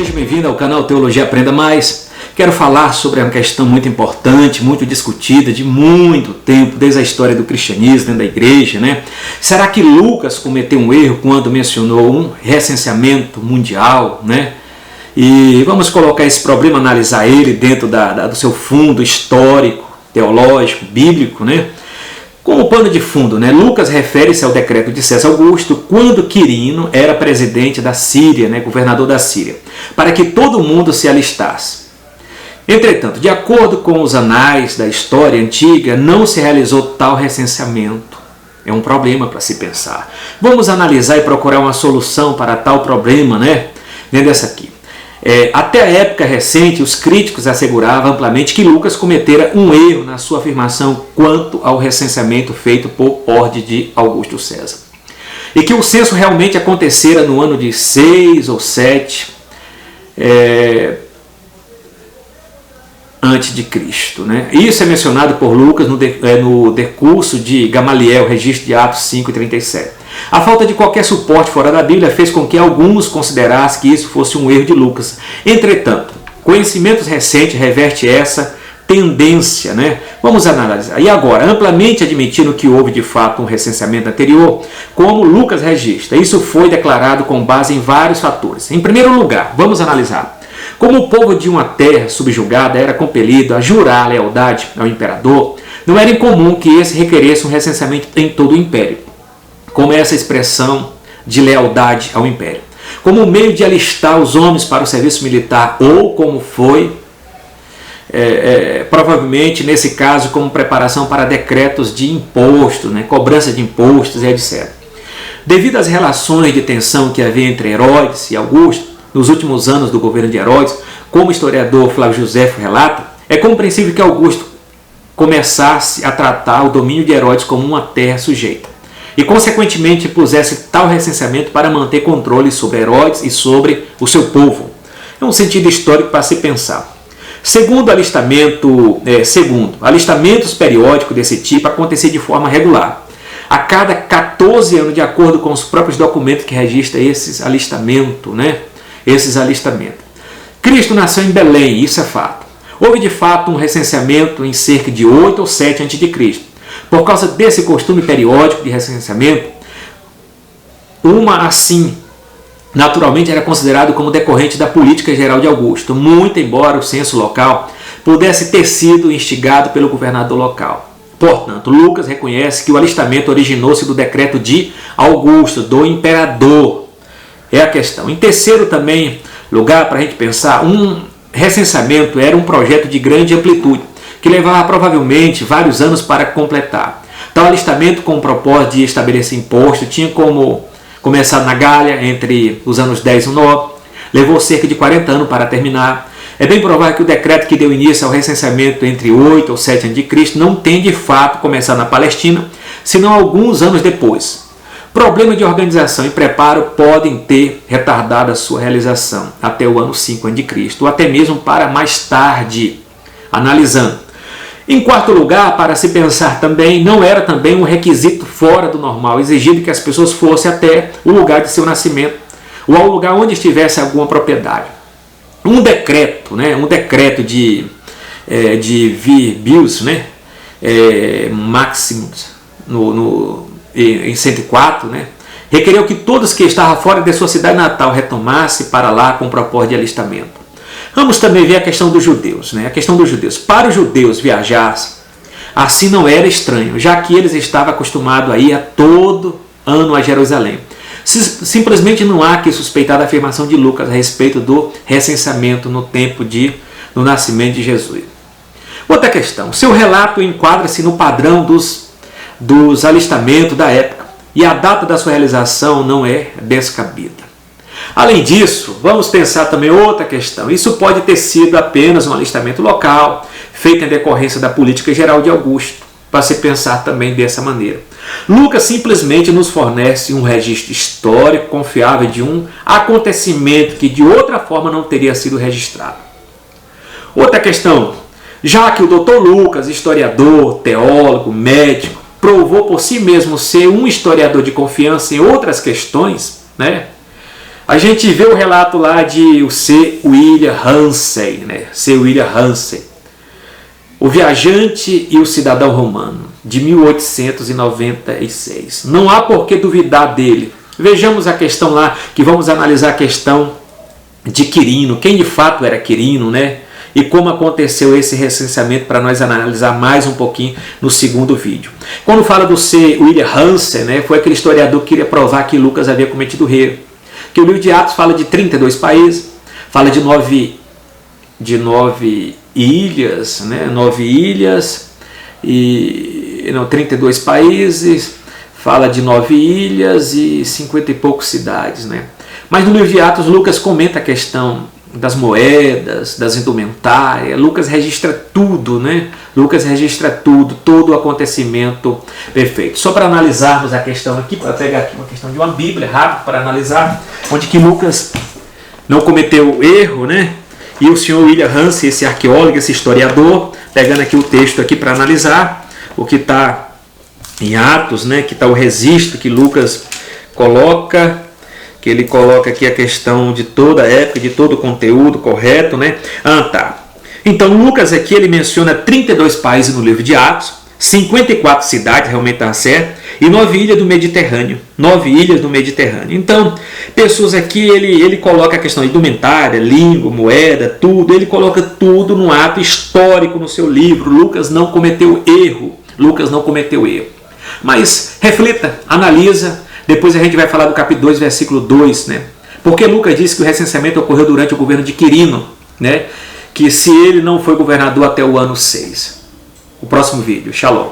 Seja bem-vindo ao canal Teologia Aprenda Mais. Quero falar sobre uma questão muito importante, muito discutida, de muito tempo, desde a história do cristianismo, dentro da igreja, né? Será que Lucas cometeu um erro quando mencionou um recenseamento mundial, né? E vamos colocar esse problema, analisar ele dentro do seu fundo histórico, teológico, bíblico, né? Como pano de fundo, né? Lucas refere-se ao decreto de César Augusto quando Quirino era presidente da Síria, né? Governador da Síria, para que todo mundo se alistasse. Entretanto, de acordo com os anais da história antiga, não se realizou tal recenseamento. É um problema para se pensar. Vamos analisar e procurar uma solução para tal problema, né? Dentro dessa aqui. Até a época recente, os críticos asseguravam amplamente que Lucas cometera um erro na sua afirmação quanto ao recenseamento feito por ordem de Augusto César. E que o censo realmente acontecera no ano de 6 ou 7 antes de Cristo, né? Isso é mencionado por Lucas no decurso de Gamaliel, registro de Atos 5:37. A falta de qualquer suporte fora da Bíblia fez com que alguns considerassem que isso fosse um erro de Lucas. Entretanto, conhecimentos recentes reverte essa tendência, né? Vamos analisar. E agora, amplamente admitindo que houve de fato um recenseamento anterior, como Lucas registra, isso foi declarado com base em vários fatores. Em primeiro lugar, vamos analisar. Como o povo de uma terra subjugada era compelido a jurar lealdade ao imperador, não era incomum que esse requeresse um recenseamento em todo o império, como essa expressão de lealdade ao império, como meio de alistar os homens para o serviço militar, ou como foi, provavelmente nesse caso, como preparação para decretos de imposto, né, cobrança de impostos e etc. Devido às relações de tensão que havia entre Herodes e Augusto, nos últimos anos do governo de Herodes, como o historiador Flávio Josefo relata, é compreensível que Augusto começasse a tratar o domínio de Herodes como uma terra sujeita e, consequentemente, pusesse tal recenseamento para manter controle sobre Herodes e sobre o seu povo. É um sentido histórico para se pensar. Alistamentos periódicos desse tipo aconteciam de forma regular, a cada 14 anos, de acordo com os próprios documentos que registram esses alistamentos, né? Cristo nasceu em Belém, isso é fato. Houve de fato um recenseamento em cerca de 8 ou 7 a.C. Por causa desse costume periódico de recenseamento, naturalmente era considerado como decorrente da política geral de Augusto, muito embora o censo local pudesse ter sido instigado pelo governador local. Portanto, Lucas reconhece que o alistamento originou-se do decreto de Augusto, do imperador. É a questão. Em terceiro também lugar, para a gente pensar, um recenseamento era um projeto de grande amplitude, que levava provavelmente vários anos para completar. Tal alistamento, com o propósito de estabelecer imposto, tinha como começar na Gália entre os anos 10 e 9, levou cerca de 40 anos para terminar. É bem provável que o decreto que deu início ao recenseamento entre 8 ou 7 a.C. não tenha de fato começado na Palestina, senão alguns anos depois. Problemas de organização e preparo podem ter retardado a sua realização até o ano 5 a.C., ou até mesmo para mais tarde, analisando. Em quarto lugar, para se pensar também, não era também um requisito fora do normal, exigido que as pessoas fossem até o lugar de seu nascimento, ou ao lugar onde estivesse alguma propriedade. Um decreto de Virbius, né, Maximus, em 104, né, requereu que todos que estavam fora de sua cidade natal retomassem para lá com propósito de alistamento. Vamos também ver a questão dos judeus, né? A questão dos judeus. Para os judeus viajar assim não era estranho, já que eles estavam acostumados a ir a todo ano a Jerusalém. Simplesmente não há que suspeitar da afirmação de Lucas a respeito do recenseamento no tempo do nascimento de Jesus. Outra questão. Seu relato enquadra-se no padrão dos alistamentos da época, e a data da sua realização não é descabida. Além disso, vamos pensar também outra questão. Isso pode ter sido apenas um alistamento local, feito em decorrência da política geral de Augusto, para se pensar também dessa maneira. Lucas simplesmente nos fornece um registro histórico confiável de um acontecimento que de outra forma não teria sido registrado. Outra questão. Já que o Dr. Lucas, historiador, teólogo, médico, provou por si mesmo ser um historiador de confiança em outras questões, né? A gente vê o relato lá de o C. William Ramsay, né? C. William Ramsay, O Viajante e o Cidadão Romano, de 1896. Não há por que duvidar dele. Vejamos a questão lá, que vamos analisar a questão de Quirino, quem de fato era Quirino, né? E como aconteceu esse recenseamento, para nós analisar mais um pouquinho no segundo vídeo. Quando fala do C. William Ramsay, né, foi aquele historiador que queria provar que Lucas havia cometido erro. Que o livro de Atos fala de 32 países, fala de 9 ilhas, né, 9 ilhas, e não, 32 países, fala de 9 ilhas e 50 e poucos cidades, né? Mas no livro de Atos, Lucas comenta a questão das moedas, das indumentárias. Lucas registra tudo, né? Lucas registra tudo, todo o acontecimento perfeito. Só para analisarmos a questão aqui, para pegar aqui uma questão de uma Bíblia, rápido para analisar, onde que Lucas não cometeu erro, né? E o senhor William Ramsay, esse arqueólogo, esse historiador, pegando aqui o texto aqui para analisar o que está em Atos, né? Que está o registro que Lucas coloca, que ele coloca aqui a questão de toda a época, de todo o conteúdo correto, né? Tá. Então, Lucas aqui, ele menciona 32 países no livro de Atos, 54 cidades, realmente está certo, e 9 ilhas do Mediterrâneo. 9 ilhas do Mediterrâneo. Então, pessoas aqui, ele coloca a questão de indumentária, língua, moeda, tudo, ele coloca tudo num ato histórico no seu livro. Lucas não cometeu erro. Lucas não cometeu erro. Mas reflita, analisa. Depois a gente vai falar do capítulo 2, versículo 2, né? Porque Lucas disse que o recenseamento ocorreu durante o governo de Quirino, né? Que se ele não foi governador até o ano 6. O próximo vídeo. Shalom.